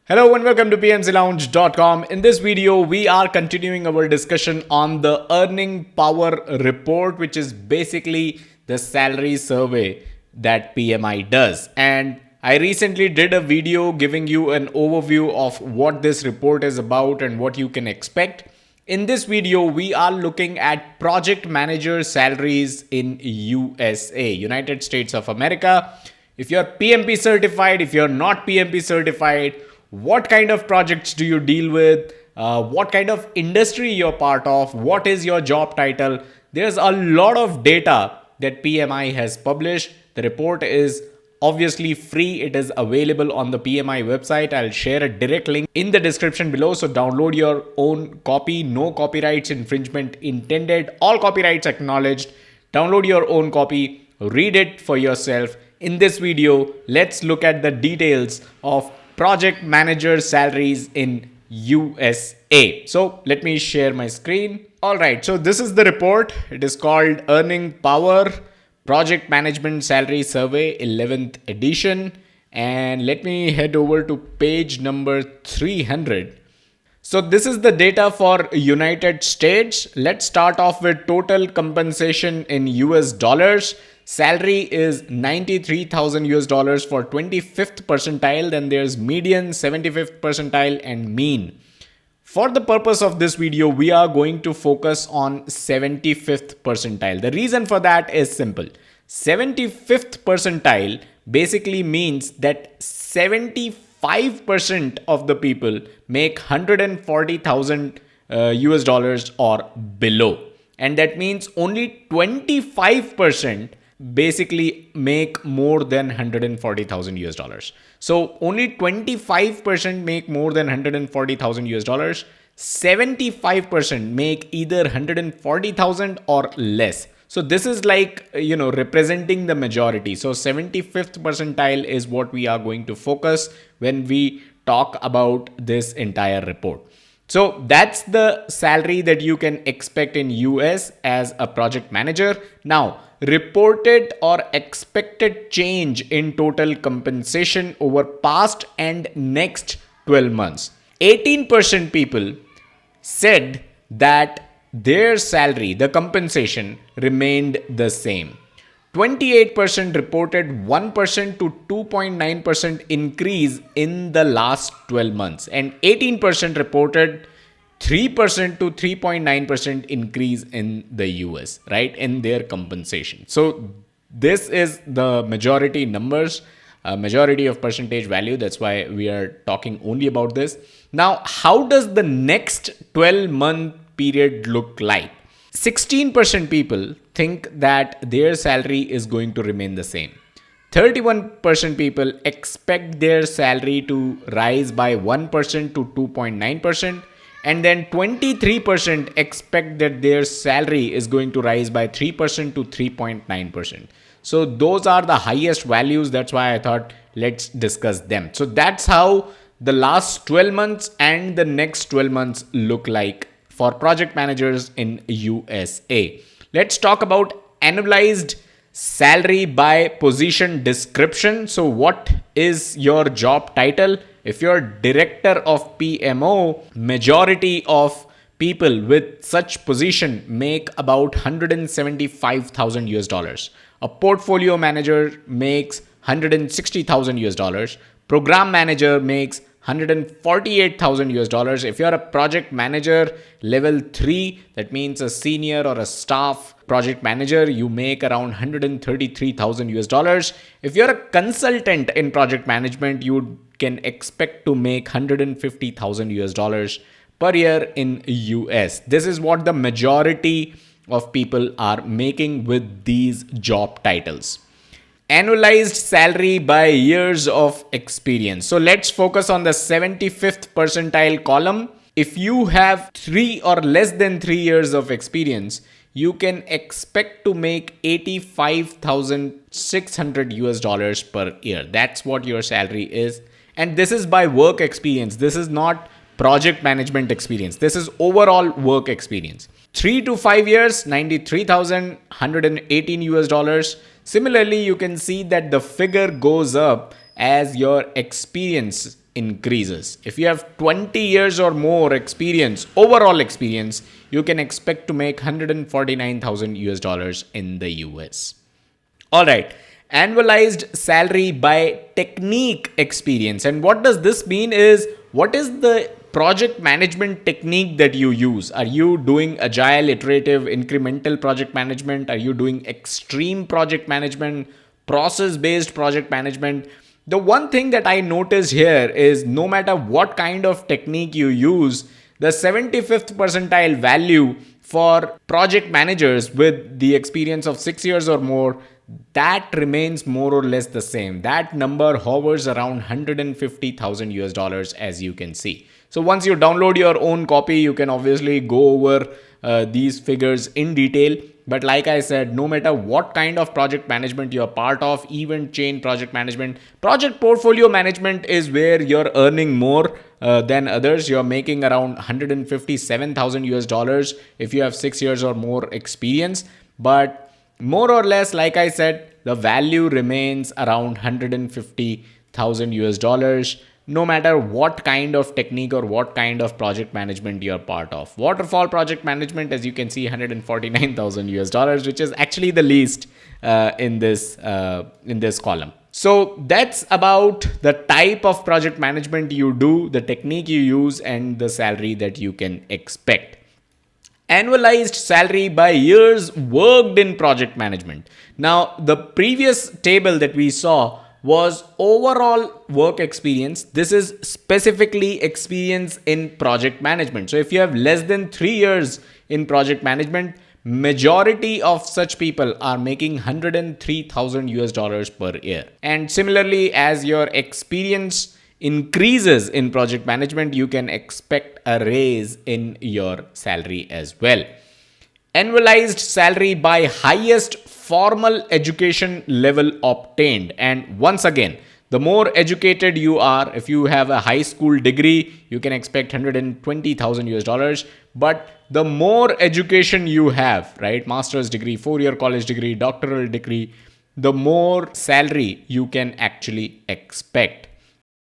Hello and welcome to PMCLounge.com. In this video, we are continuing our discussion on the earning power report, which is basically the salary survey that PMI does. And I recently did a video giving you an overview of what this report is about and what you can expect. In this video, we are looking at project manager salaries in USA, United States of America. If you're PMP certified, if you're not PMP certified, what kind of projects do you deal with, what kind of industry you're part of, what is your job title. There's a lot of data that PMI has published. The report is obviously free. It is available on the PMI website. I'll share a direct link in the description below, so download your own copy. No copyrights infringement intended, all copyrights acknowledged. Download your own copy, read it for yourself. In this video, let's look at the details of project manager salaries in USA. So let me share my screen. All right, so this is the report. It is called Earning Power Project Management Salary Survey 11th edition. And let me head over to page number 300. So this is the data for United States. Let's start off with total compensation in US dollars. Salary is 93,000 US dollars for 25th percentile. Then there's median, 75th percentile, and mean. For the purpose of this video, we are going to focus on 75th percentile. The reason for that is simple. 75th percentile basically means that 75% of the people make 140,000 US dollars or below. And that means only 25% basically make more than 140,000 US dollars. So only 25% make more than 140,000 US dollars. 75% make either 140,000 or less. So this is like, representing the majority. So 75th percentile is what we are going to focus when we talk about this entire report. So that's the salary that you can expect in US as a project manager. Now, reported or expected change in total compensation over past and next 12 months. 18% people said that their salary, the compensation, remained the same. 28% reported 1% to 2.9% increase in the last 12 months, and 18% reported 3% to 3.9% increase in the US, right, in their compensation. So this is the majority numbers, majority of percentage value. That's why we are talking only about this. Now, how does the next 12-month period look like? 16% people think that their salary is going to remain the same. 31% people expect their salary to rise by 1% to 2.9%. And then 23% expect that their salary is going to rise by 3% to 3.9%. So those are the highest values. That's why I thought let's discuss them. So that's how the last 12 months and the next 12 months look like for project managers in USA. Let's talk about annualized salary by position description. So what is your job title? If you're director of PMO, majority of people with such position make about 175,000 US dollars. A portfolio manager makes 160,000 US dollars. Program manager makes 148,000 US dollars. If you're a project manager level 3, that means a senior or a staff project manager, you make around 133,000 US dollars. If you're a consultant in project management, you can expect to make 150,000 US dollars per year in US. This is what the majority of people are making with these job titles. Annualized salary by years of experience. So let's focus on the 75th percentile column. If you have 3 or less than 3 years of experience, you can expect to make 85,600 US dollars per year. That's what your salary is. And this is by work experience. This is not project management experience. This is overall work experience. 3 to 5 years, 93,118 US dollars. Similarly, you can see that the figure goes up as your experience increases. If you have 20 years or more experience, overall experience, you can expect to make 149,000 US dollars in the US. All right. Annualized salary by technique experience. And what does this mean is, what is the project management technique that you use? Are you doing agile, iterative, incremental project management? Are you doing extreme project management, process based project management? The one thing that I notice here is no matter what kind of technique you use, the 75th percentile value for project managers with the experience of 6 years or more, that remains more or less the same. That number hovers around 150,000 US dollars, as you can see. So once you download your own copy, you can obviously go over these figures in detail. But like I said, no matter what kind of project management you're part of, event chain project management, project portfolio management is where you're earning more than others. You're making around 157,000 US dollars if you have 6 years or more experience. But more or less, like I said, the value remains around 150,000 US dollars, no matter what kind of technique or what kind of project management you're part of. Waterfall project management, as you can see, 149,000 US dollars, which is actually the least in this column. So that's about the type of project management you do, the technique you use, and the salary that you can expect. Annualized salary by years worked in project management. Now, the previous table that we saw was overall work experience. This is specifically experience in project management. So if you have less than 3 years in project management, majority of such people are making 103,000 US dollars per year. And similarly, as your experience increases in project management, you can expect a raise in your salary as well. Annualized salary by highest formal education level obtained. And once again, the more educated you are, if you have a high school degree, you can expect 120,000 US dollars. But the more education you have, right, master's degree, 4-year college degree, doctoral degree, the more salary you can actually expect.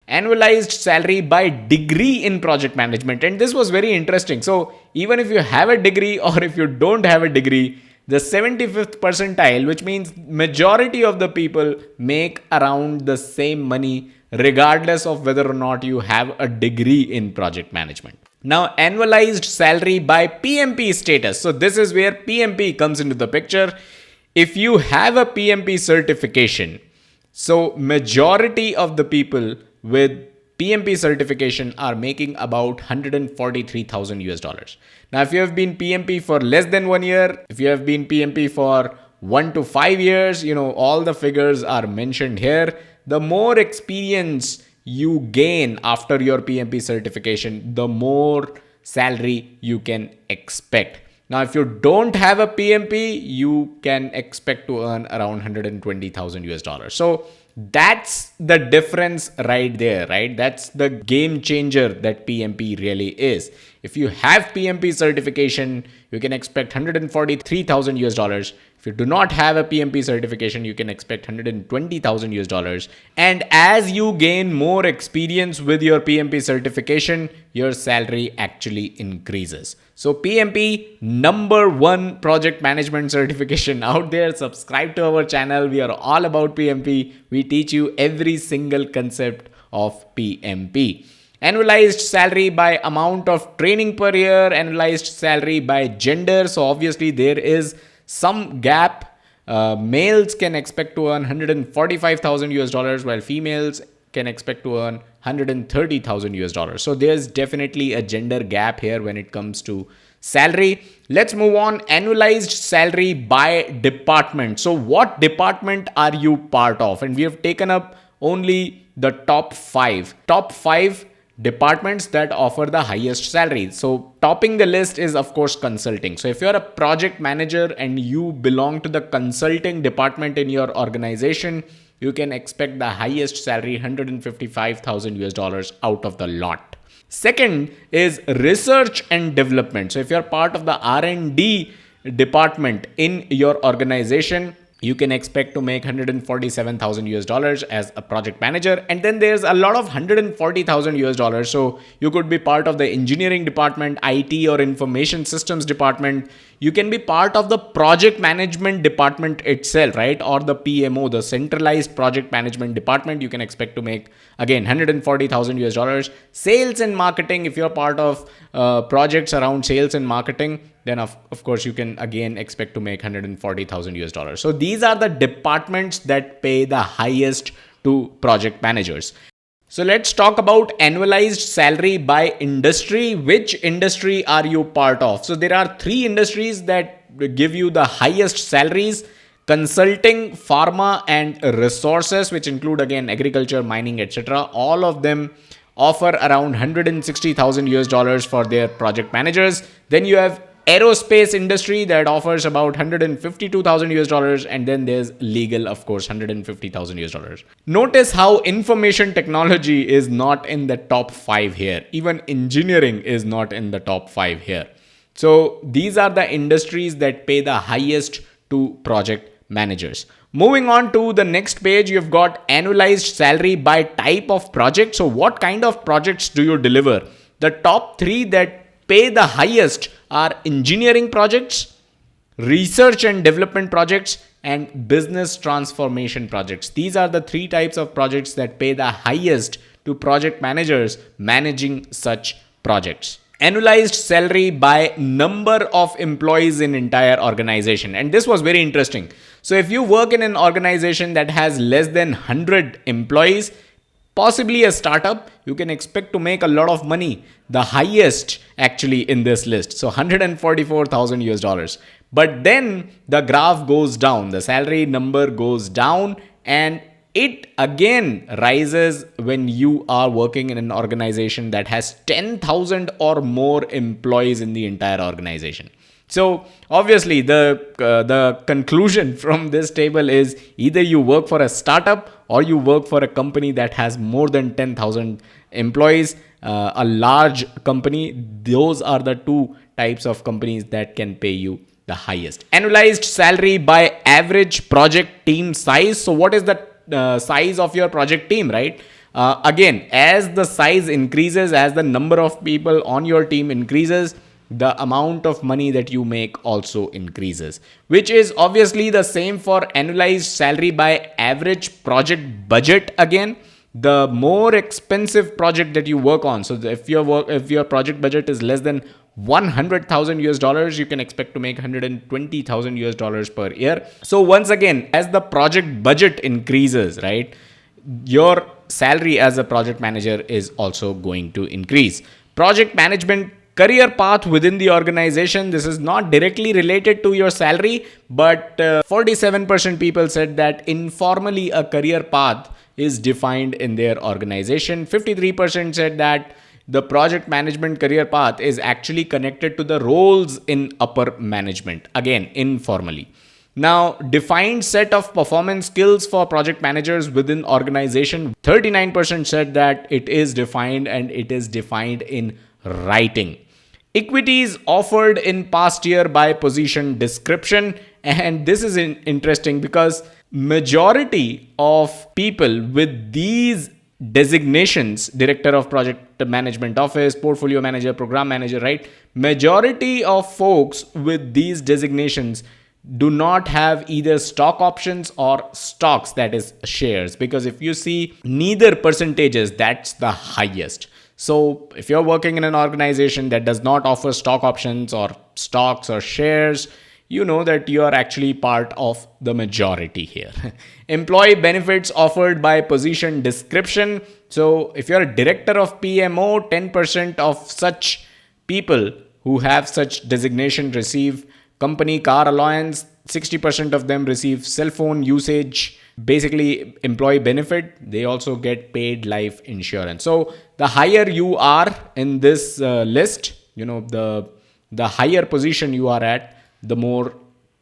Annualized salary by degree in project management. And this was very interesting. So even if you have a degree or if you don't have a degree, the 75th percentile, which means majority of the people make around the same money regardless of whether or not you have a degree in project management. Now, annualized salary by PMP status. So this is where PMP comes into the picture. If you have a PMP certification, so majority of the people with PMP certification are making about 143,000 US dollars. Now, if you have been PMP for less than 1 year, if you have been PMP for 1 to 5 years, all the figures are mentioned here. The more experience you gain after your PMP certification, the more salary you can expect. Now, if you don't have a PMP, you can expect to earn around 120,000 US dollars. So that's the difference right there, right? That's the game changer that PMP really is. If you have PMP certification, you can expect 143,000 US dollars. If you do not have a PMP certification, you can expect 120,000 US dollars. And as you gain more experience with your PMP certification, your salary actually increases. So PMP, #1 project management certification out there. Subscribe to our channel. We are all about PMP. We teach you every single concept of PMP. Annualized salary by amount of training per year, annualized salary by gender. So obviously there is some gap. Males can expect to earn 145,000 US dollars, while females can expect to earn 130,000 US dollars. So there's definitely a gender gap here when it comes to salary. Let's move on. Annualized salary by department. So what department are you part of? And we have taken up only the top five departments that offer the highest salary. So topping the list is of course consulting. So if you're a project manager and you belong to the consulting department in your organization, you can expect the highest salary, 155,000 US dollars out of the lot. Second is research and development. So if you're part of the R&D department in your organization, you can expect to make 147,000 US dollars as a project manager. And then there's a lot of 140,000 US dollars. So you could be part of the engineering department, IT or information systems department. You can be part of the project management department itself, right? Or the PMO, the centralized project management department. You can expect to make again 140,000 US dollars. Sales and marketing, if you're part of projects around sales and marketing, then of course you can again expect to make 140,000 US dollars. So these are the departments that pay the highest to project managers. So let's talk about annualized salary by industry. Which industry are you part of? So there are three industries that give you the highest salaries: consulting, pharma, and resources, which include again agriculture, mining, etc. All of them offer around 160,000 US dollars for their project managers. Then you have aerospace industry that offers about 152,000 US dollars, and then there's legal, of course, 150,000 US dollars. Notice how information technology is not in the top 5 here. Even engineering is not in the top 5 here. So these are the industries that pay the highest to project managers. Moving on to the next page, you've got annualized salary by type of project. So what kind of projects do you deliver? The top 3 that pay the highest are engineering projects, research and development projects, and business transformation projects. These are the 3 types of projects that pay the highest to project managers managing such projects. Annualized salary by number of employees in entire organization. And this was very interesting. So if you work in an organization that has less than 100 employees, possibly a startup, you can expect to make a lot of money. The highest actually in this list. So 144,000 US dollars. But then the graph goes down. The salary number goes down, and it again rises when you are working in an organization that has 10,000 or more employees in the entire organization. So obviously the conclusion from this table is either you work for a startup or you work for a company that has more than 10,000 employees, a large company. Those are the 2 types of companies that can pay you the highest. Annualized salary by average project team size. So what is the size of your project team, right? Again, as the size increases, as the number of people on your team increases, the amount of money that you make also increases, which is obviously the same for annualized salary by average project budget. Again, the more expensive project that you work on, so if your project budget is less than 100,000 US dollars, you can expect to make 120,000 US dollars per year. So once again, as the project budget increases, right, your salary as a project manager is also going to increase. Project management career path within the organization. This is not directly related to your salary, but 47% people said that informally a career path is defined in their organization. 53% said that the project management career path is actually connected to the roles in upper management, again informally. Now, defined set of performance skills for project managers within organization. 39% said that it is defined, and it is defined in writing. Equities offered in past year by position description. And this is interesting because majority of people with these designations, director of project management office, portfolio manager, program manager, right? Majority of folks with these designations do not have either stock options or stocks, that is shares, because if you see neither percentages, that's the highest. So if you're working in an organization that does not offer stock options or stocks or shares, you know that you are actually part of the majority here. Employee benefits offered by position description. So if you're a director of PMO, 10% of such people who have such designation receive company car allowance. 60% of them receive cell phone usage, basically employee benefit. They also get paid life insurance. So the higher you are in this list, the higher position you are at, the more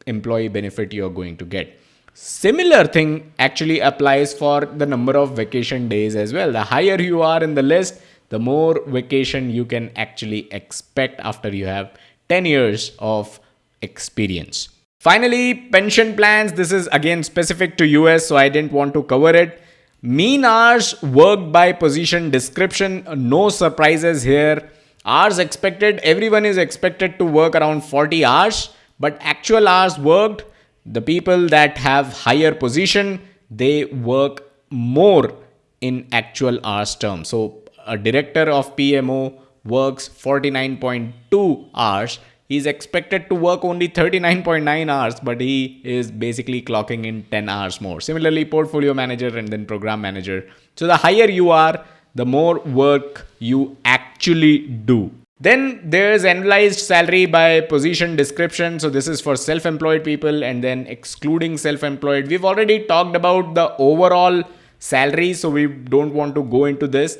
employee benefit you're going to get. Similar thing actually applies for the number of vacation days as well. The higher you are in the list, the more vacation you can actually expect after you have 10 years of experience. Finally, pension plans. This is again specific to US, so I didn't want to cover it. Mean hours worked by position description. No surprises here. Hours expected. Everyone is expected to work around 40 hours, but actual hours worked, the people that have higher position, they work more in actual hours terms. So a director of PMO works 49.2 hours. He's expected to work only 39.9 hours, but he is basically clocking in 10 hours more. Similarly, portfolio manager and then program manager. So the higher you are, the more work you actually do. Then there's analyzed salary by position description. So this is for self-employed people, and then excluding self-employed. We've already talked about the overall salary, so we don't want to go into this.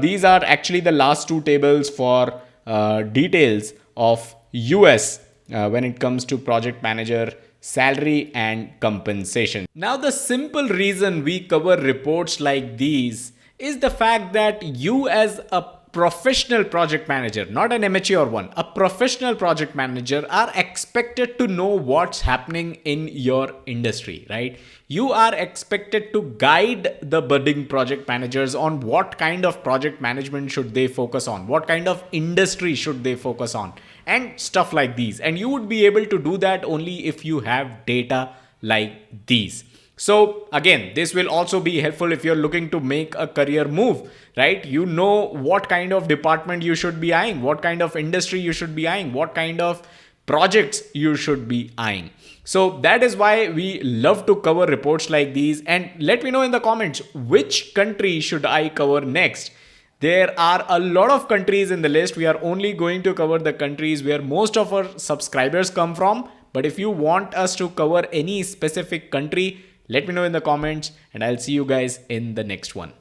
These are actually the last two tables for details of US when it comes to project manager salary and compensation. Now, the simple reason we cover reports like these is the fact that you, as a professional project manager, not an amateur one, a professional project manager, are expected to know what's happening in your industry, right? You are expected to guide the budding project managers on what kind of project management should they focus on, what kind of industry should they focus on, and stuff like these. And you would be able to do that only if you have data like these. So again, this will also be helpful if you're looking to make a career move, right? You know what kind of department you should be eyeing, what kind of industry you should be eyeing, what kind of projects you should be eyeing. So that is why we love to cover reports like these. And let me know in the comments, which country should I cover next? There are a lot of countries in the list. We are only going to cover the countries where most of our subscribers come from. But if you want us to cover any specific country, let me know in the comments, and I'll see you guys in the next one.